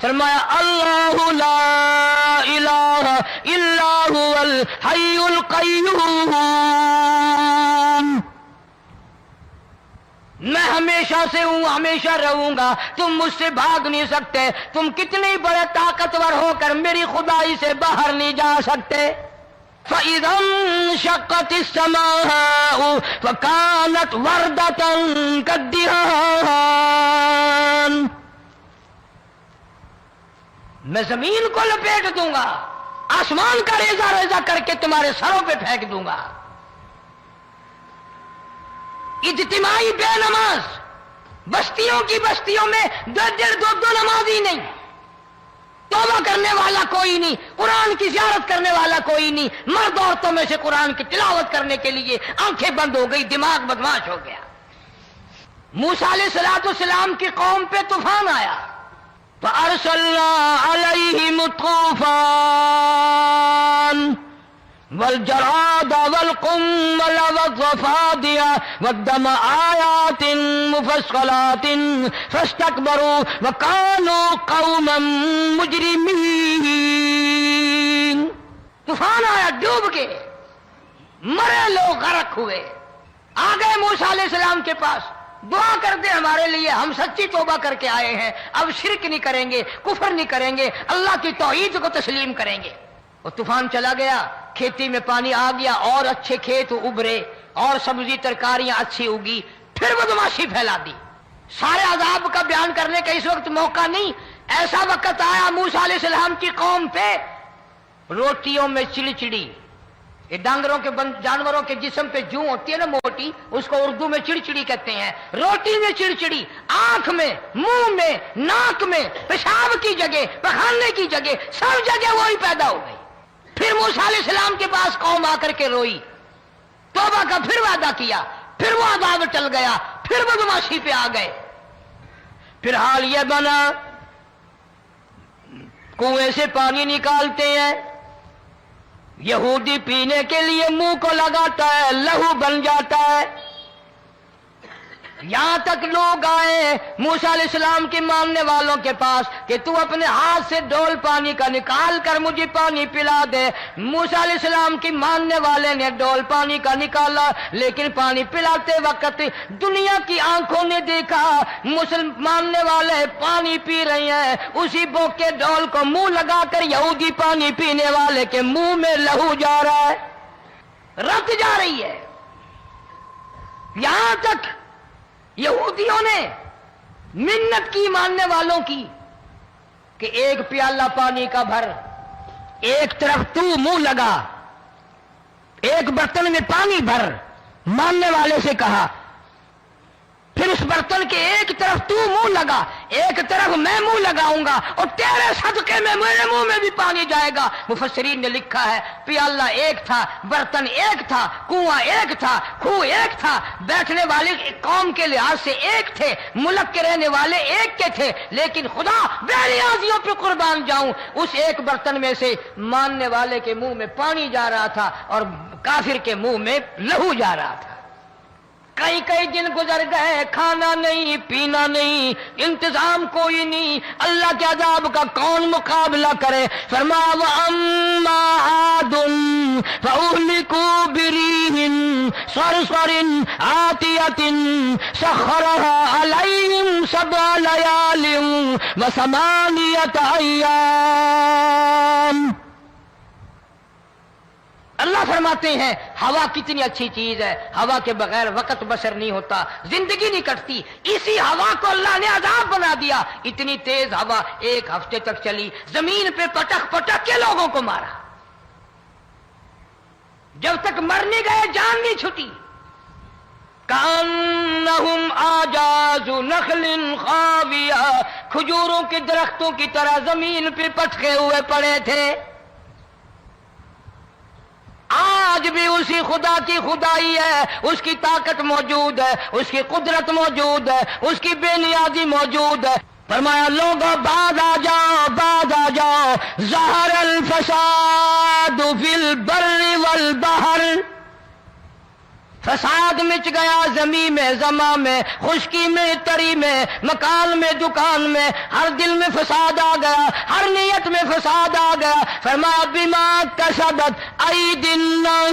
فرمایا اللہ لا الہ الا هو الحی القیوم، میں ہمیشہ سے ہوں، ہمیشہ رہوں گا، تم مجھ سے بھاگ نہیں سکتے، تم کتنے بڑے طاقتور ہو کر میری خدائی سے باہر نہیں جا سکتے۔ فَإِذَا انشَقَّتِ السَّمَاءُ فَكَانَتْ وَرْدَةً كَالدِّهَانِ، میں زمین کو لپیٹ دوں گا، آسمان کا ریزہ ریزہ کر کے تمہارے سروں پہ پھینک دوں گا۔ اجتماعی بے نماز، بستیوں کی بستیوں میں دو نمازی نہیں، توبہ کرنے والا کوئی نہیں، قرآن کی زیارت کرنے والا کوئی نہیں، مرد عورتوں میں سے قرآن کی تلاوت کرنے کے لیے آنکھیں بند ہو گئی، دماغ بدماش ہو گیا۔ موسیٰ علیہ السلام کی قوم پہ طوفان آیا، فَأَرْسَلْنَا عَلَيْهِمُ الطُّوفَانَ وَالْجَرَادَ وَالْقُمَّلَ وَالضَّفَادِعَ وَالدَّمَ آيَاتٍ مُفَصَّلَاتٍ فَاسْتَكْبَرُوا وَكَانُوا قَوْمًا مُجْرِمِينَ۔ طوفان آیا، ڈوب کے مرے لوگ غرق ہوئے، آ گئے موسیٰ علیہ السلام کے پاس، دعا کر دے ہمارے لیے، ہم سچی توبہ کر کے آئے ہیں، اب شرک نہیں کریں گے، کفر نہیں کریں گے، اللہ کی توحید کو تسلیم کریں گے۔ اور طوفان چلا گیا، کھیتی میں پانی آ گیا، اور اچھے کھیت ابھرے، اور سبزی ترکاریاں اچھی اگی، پھر بدماشی پھیلا دی۔ سارے عذاب کا بیان کرنے کا اس وقت موقع نہیں، ایسا وقت آیا موسیٰ علیہ السلام کی قوم پہ، روٹیوں میں چڑچڑی، یہ ڈانگروں کے جانوروں کے جسم پہ جوں ہوتی ہے نا موٹی، اس کو اردو میں چڑچڑی کہتے ہیں، روٹی میں چڑچڑی، آنکھ میں، منہ میں، ناک میں، پیشاب کی جگہ، پخانے کی جگہ، سب جگہ وہی پیدا ہو گئی۔ پھر موسیٰ علیہ السلام کے پاس قوم آ کر کے روئی، توبہ کا پھر وعدہ کیا، پھر وہ عذاب ٹل گیا، پھر بدماشی پہ آ گئے۔ پھر حال یہ بنا، کنویں سے پانی نکالتے ہیں، یہودی پینے کے لیے منہ کو لگاتا ہے، لہو بن جاتا ہے۔ یہاں تک لوگ آئے موسیٰ علیہ السلام کی ماننے والوں کے پاس کہ تو اپنے ہاتھ سے ڈول پانی کا نکال کر مجھے پانی پلا دے۔ موسیٰ علیہ السلام کی ماننے والے نے ڈول پانی کا نکالا، لیکن پانی پلاتے وقت دنیا کی آنکھوں نے دیکھا ماننے والے پانی پی رہے ہیں، اسی بوک کے ڈول کو منہ لگا کر یہودی پانی پینے والے کے منہ میں لہو جا رہا ہے، رت جا رہی ہے۔ یہاں تک یہودیوں نے منت کی ماننے والوں کی کہ ایک پیالہ پانی کا بھر، ایک طرف تو منہ لگا، ایک برتن میں پانی بھر، ماننے والے سے کہا، پھر اس برتن کے ایک طرف تو منہ لگا، ایک طرف میں منہ لگاؤں گا، اور تیرے صدقے میں میرے منہ میں بھی پانی جائے گا۔ مفسرین نے لکھا ہے پیالہ ایک تھا، برتن ایک تھا، کنواں ایک تھا، کھوہ ایک تھا، بیٹھنے والے قوم کے لحاظ سے ایک تھے، ملک کے رہنے والے ایک کے تھے، لیکن خدا بے نیازیوں پہ قربان جاؤں، اس ایک برتن میں سے ماننے والے کے منہ میں پانی جا رہا تھا اور کافر کے منہ میں لہو جا رہا تھا۔ کئی دن گزر گئے، کھانا نہیں، پینا نہیں، انتظام کوئی نہیں، اللہ کے عذاب کا کون مقابلہ کرے؟ فرمایا وَأَمَّا عَادٌ فَأُهْلِكُوا بِرِيحٍ صَرْصَرٍ عَاتِيَةٍ سَخَّرَهَا عَلَيْهِمْ 7 لَيَالٍ و8 أَيَّامٍ۔ اللہ فرماتے ہیں ہوا کتنی اچھی چیز ہے، ہوا کے بغیر وقت بسر نہیں ہوتا، زندگی نہیں کٹتی، اسی ہوا کو اللہ نے عذاب بنا دیا۔ اتنی تیز ہوا 1 ہفتے تک چلی، زمین پہ پٹک پٹک کے لوگوں کو مارا، جب تک مر نہیں گئے جان نہیں چھٹی۔ کأنہم اعجاز نخل خاویہ، کھجوروں کے درختوں کی طرح زمین پہ پٹکے ہوئے پڑے تھے۔ آج بھی اسی خدا کی خدائی ہے، اس کی طاقت موجود ہے، اس کی قدرت موجود ہے، اس کی بے نیازی موجود ہے۔ فرمایا لوگوں بعد آ جاؤ، بعد آ جاؤ، ظہر الفساد فی البر والبحر فساد مچ گیا زمین میں زماں میں، خشکی میں تری میں، مکان میں دکان میں، ہر دل میں فساد آ گیا، ہر نیت میں فساد آ گیا۔ فرمایا بما کسبت ایدی الناس۔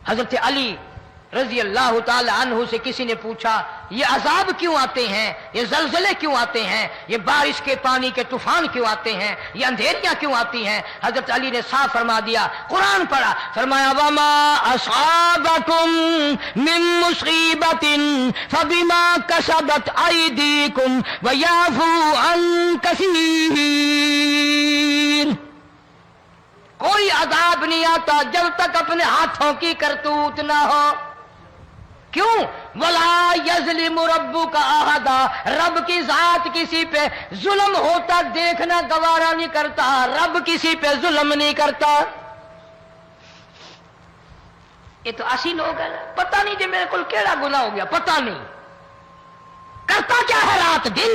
حضرت علی رضی اللہ تعالی عنہ سے کسی نے پوچھا یہ عذاب کیوں آتے ہیں، یہ زلزلے کیوں آتے ہیں، یہ بارش کے پانی کے طوفان کیوں آتے ہیں، یہ اندھیریاں کیوں آتی ہیں؟ حضرت علی نے صاف فرما دیا، قرآن پڑھا، فرمایا وما اصابکم من مصیبت فبما کسبت ایدیکم ویعفو عن کثیر۔ کوئی عذاب نہیں آتا جب تک اپنے ہاتھوں کی کرتوت نہ ہو۔ کیوں؟ وَلَا يَظْلِمُ رَبُّكَ أَحَدًا، رب کی ذات کسی پہ ظلم ہوتا دیکھنا گوارا نہیں کرتا، رب کسی پہ ظلم نہیں کرتا۔ یہ تو اسی لوگ ہیں، پتہ نہیں جی میرے کو کیڑا گناہ ہو گیا، پتہ نہیں کرتا کیا ہے رات دن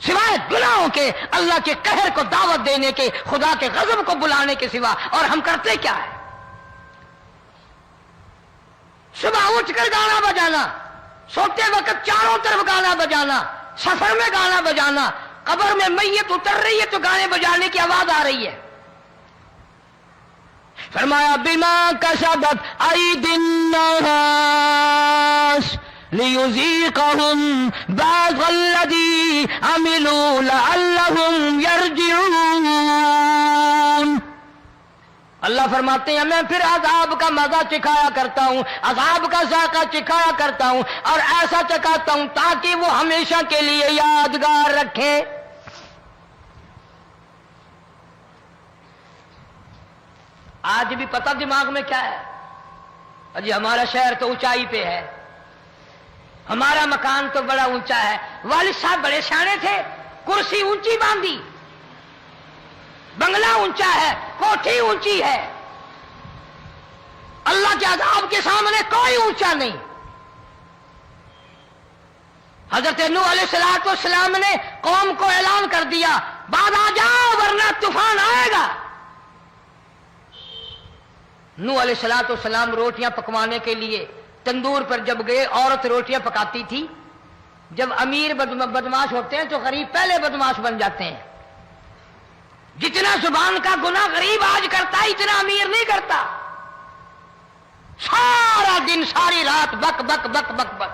سوائے گناہوں کے، اللہ کے قہر کو دعوت دینے کے، خدا کے غضب کو بلانے کے سوا، اور ہم کرتے کیا ہے؟ صبح اٹھ کر گانا بجانا، سوتے وقت چاروں طرف گانا بجانا، سفر میں گانا بجانا، قبر میں میت اتر رہی ہے تو گانے بجانے کی آواز آ رہی ہے۔ فرمایا بما کسبت ایدی الناس لیذیقہم بعض الذی عملوا لعلہم یرجعون۔ اللہ فرماتے ہیں میں پھر عذاب کا مزہ چکھایا کرتا ہوں، عذاب کا ذائقہ چکھایا کرتا ہوں، اور ایسا چکھاتا ہوں تاکہ وہ ہمیشہ کے لیے یادگار رکھے۔ آج بھی پتہ دماغ میں کیا ہے؟ جی ہمارا شہر تو اونچائی پہ ہے، ہمارا مکان تو بڑا اونچا ہے، والد صاحب بڑے سیانے تھے، کرسی اونچی باندھی، بنگلہ اونچا ہے، کوٹھی اونچی ہے، اللہ کے عذاب کے سامنے کوئی اونچا نہیں۔ حضرت نوح علیہ السلام نے قوم کو اعلان کر دیا بعد آ جاؤ ورنہ طوفان آئے گا۔ نوح علیہ السلام روٹیاں پکوانے کے لیے تندور پر جب گئے، عورت روٹیاں پکاتی تھی۔ جب امیر بدماش ہوتے ہیں تو غریب پہلے بدماش بن جاتے ہیں۔ جتنا زبان کا گناہ غریب آج کرتا ہے اتنا امیر نہیں کرتا۔ سارا دن ساری رات بک بک بک بک بک۔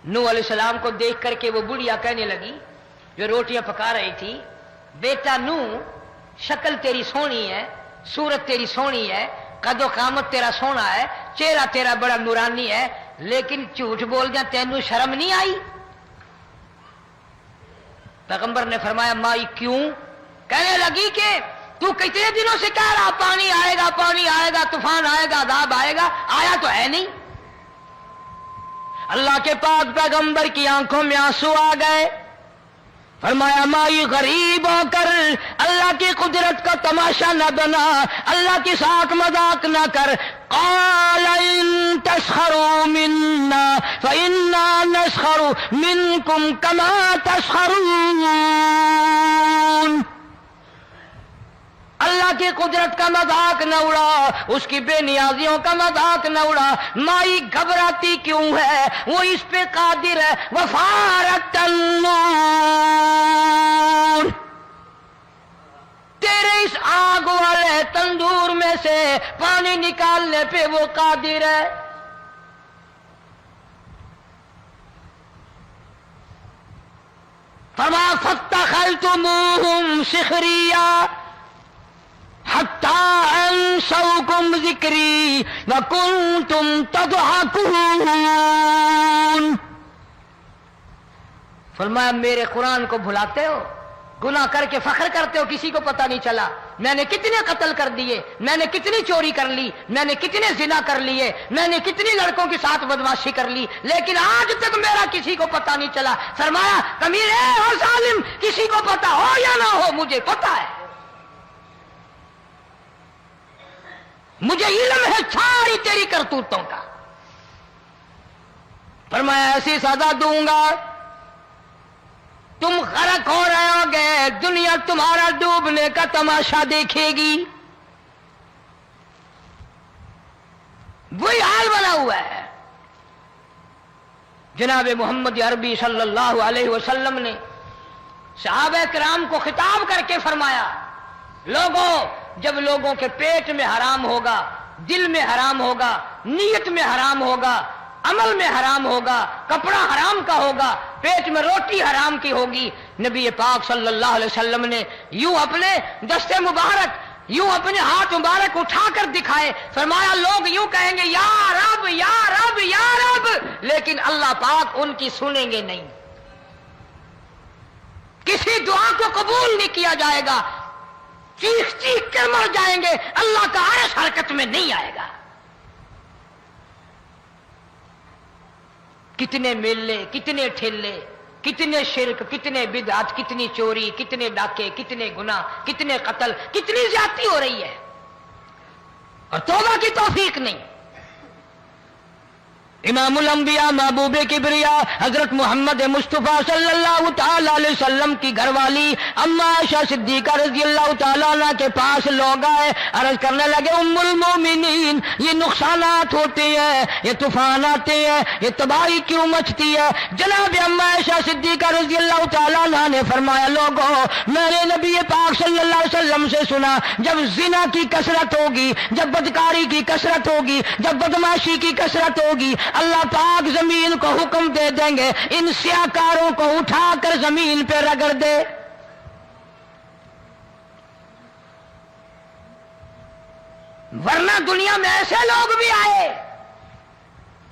نوح علیہ السلام کو دیکھ کر کے وہ بڑھیا کہنے لگی جو روٹیاں پکا رہی تھی، بیٹا نوح شکل تیری سونی ہے، صورت تیری سونی ہے، قد و قامت تیرا سونا ہے، چہرہ تیرا بڑا نورانی ہے، لیکن جھوٹ بول جا تینوں شرم نہیں آئی؟ پیغمبر نے فرمایا مائی کیوں؟ کہنے لگی کہ تو کتنے دنوں سے کہہ رہا پانی آئے گا، پانی آئے گا، طوفان آئے گا، عذاب آئے گا، آیا تو ہے نہیں۔ اللہ کے پاک پیغمبر کی آنکھوں میں آنسو آ گئے۔ فرمایا مائی غریب ہو کر اللہ کی قدرت کا تماشا نہ بنا، اللہ کے ساتھ مذاق نہ کر۔ قال ان تسخروا منا فإنا نسخر منكم كما تسخرون۔ اللہ کی قدرت کا مذاق نہ اڑا، اس کی بے نیازیوں کا مذاق نہ اڑا۔ مائی گھبراتی کیوں ہے؟ وہ اس پہ قادر ہے۔ وفارت النور، تیرے اس آگ والے تندور میں سے پانی نکالنے پہ وہ قادر ہے۔ فما فاتخذتموہم سخریا حتی انسوکم ذکری وکنتم تضحکون۔ فرمایا میرے قرآن کو بھلاتے ہو، گناہ کر کے فخر کرتے ہو، کسی کو پتہ نہیں چلا میں نے کتنے قتل کر دیے، میں نے کتنی چوری کر لی، میں نے کتنے زنا کر لیے، میں نے کتنی لڑکوں کے ساتھ بدماشی کر لی، لیکن آج تک میرا کسی کو پتہ نہیں چلا۔ فرمایا کمینے اور ظالم، کسی کو پتہ ہو یا نہ ہو مجھے پتہ ہے، مجھے علم ہے ساری تیری کرتوتوں کا۔ فرمایا ایسی سزا دوں گا تم غرق ہو رہے ہو گے، دنیا تمہارا ڈوبنے کا تماشا دیکھے گی. وہی حال بنا ہوا ہے. جناب محمد عربی صلی اللہ علیہ وسلم نے صحابہ کرام کو خطاب کر کے فرمایا، لوگوں، جب لوگوں کے پیٹ میں حرام ہوگا، دل میں حرام ہوگا، نیت میں حرام ہوگا، عمل میں حرام ہوگا، کپڑا حرام کا ہوگا، پیٹ میں روٹی حرام کی ہوگی، نبی پاک صلی اللہ علیہ وسلم نے یوں اپنے دستے مبارک، یوں اپنے ہاتھ مبارک اٹھا کر دکھائے، فرمایا لوگ یوں کہیں گے یا رب یا رب یا رب، لیکن اللہ پاک ان کی سنیں گے نہیں، کسی دعا کو قبول نہیں کیا جائے گا، چیخ چیخ کر مر جائیں گے، اللہ کا عرش حرکت میں نہیں آئے گا. کتنے میلے، کتنے ٹھیلے، کتنے شرک، کتنے بدعت، کتنی چوری، کتنے ڈاکے، کتنے گناہ، کتنے قتل، کتنی زیادتی ہو رہی ہے اور توبہ کی توفیق نہیں. امام الانبیاء محبوب کبریا حضرت محمد مصطفیٰ صلی اللہ تعالی علیہ وسلم کی گھر والی اما عائشہ صدیقہ رضی اللہ تعالیٰ عنہ کے پاس لوگ آئے، عرض کرنے لگے ام المومنین، یہ نقصانات ہوتے ہیں، یہ طوفان آتے ہیں، یہ تباہی کیوں مچتی ہے؟ جناب اما عائشہ صدیقہ رضی اللہ تعالیٰ عنہ نے فرمایا، لوگوں، میں نے نبی پاک صلی اللہ علیہ وسلم سے سنا، جب زنا کی کثرت ہوگی، جب بدکاری کی کثرت ہوگی، جب بدماشی کی کثرت ہوگی، اللہ پاک زمین کو حکم دے دیں گے ان سیاکاروں کو اٹھا کر زمین پہ رگڑ دے. ورنہ دنیا میں ایسے لوگ بھی آئے.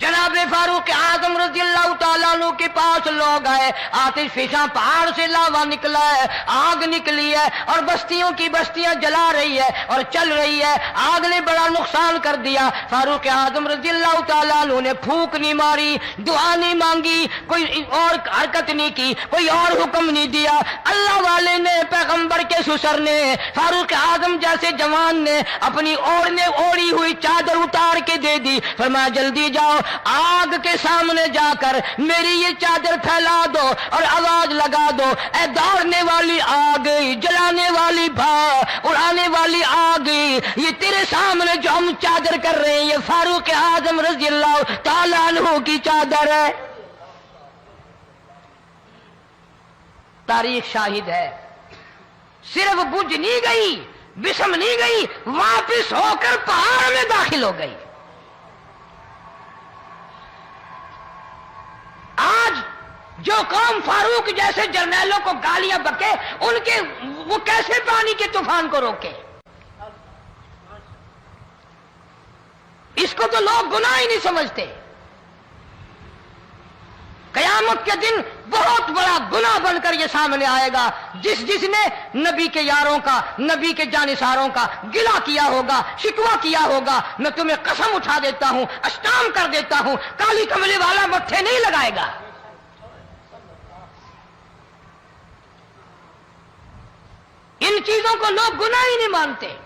جناب فاروق اعظم رضی اللہ تعالیٰ عنہ کے پاس لوگ آئے، آتش فشاں پہاڑ سے لاوا نکلا ہے، آگ نکلی ہے اور بستیوں کی بستیاں جلا رہی ہے اور چل رہی ہے، آگ نے بڑا نقصان کر دیا. فاروق اعظم رضی اللہ تعالیٰ عنہ نے پھونک نہیں ماری، دعا نہیں مانگی، کوئی اور حرکت نہیں کی، کوئی اور حکم نہیں دیا. اللہ والے نے، پیغمبر کے سسر نے، فاروق اعظم جیسے جوان نے اپنی اوڑھی ہوئی چادر اتار کے دے دی، فرمایا جلدی جاؤ، آگ کے سامنے جا کر میری یہ چادر پھیلا دو اور آواز لگا دو، اے دوڑنے والی آگ، جلانے والی اڑانے والی آگ، یہ تیرے سامنے جو ہم چادر کر رہے ہیں یہ فاروق اعظم رضی اللہ تعالیٰ عنہ کی چادر ہے. تاریخ شاہد ہے، صرف بجھ نہیں گئی، بسم نہیں گئی، واپس ہو کر پہاڑ میں داخل ہو گئی. آج جو قوم فاروق جیسے جرنیلوں کو گالیاں بکے، ان کے وہ کیسے پانی کے طوفان کو روکے؟ اس کو تو لوگ گناہ ہی نہیں سمجھتے. قیامت کے دن بہت بڑا گناہ بن کر یہ سامنے آئے گا. جس نے نبی کے یاروں کا، نبی کے جانثاروں کا گلہ کیا ہوگا، شکوہ کیا ہوگا، میں تمہیں قسم اٹھا دیتا ہوں، اشتام کر دیتا ہوں، کالی کملی والا متھے نہیں لگائے گا. ان چیزوں کو لوگ گناہ ہی نہیں مانتے.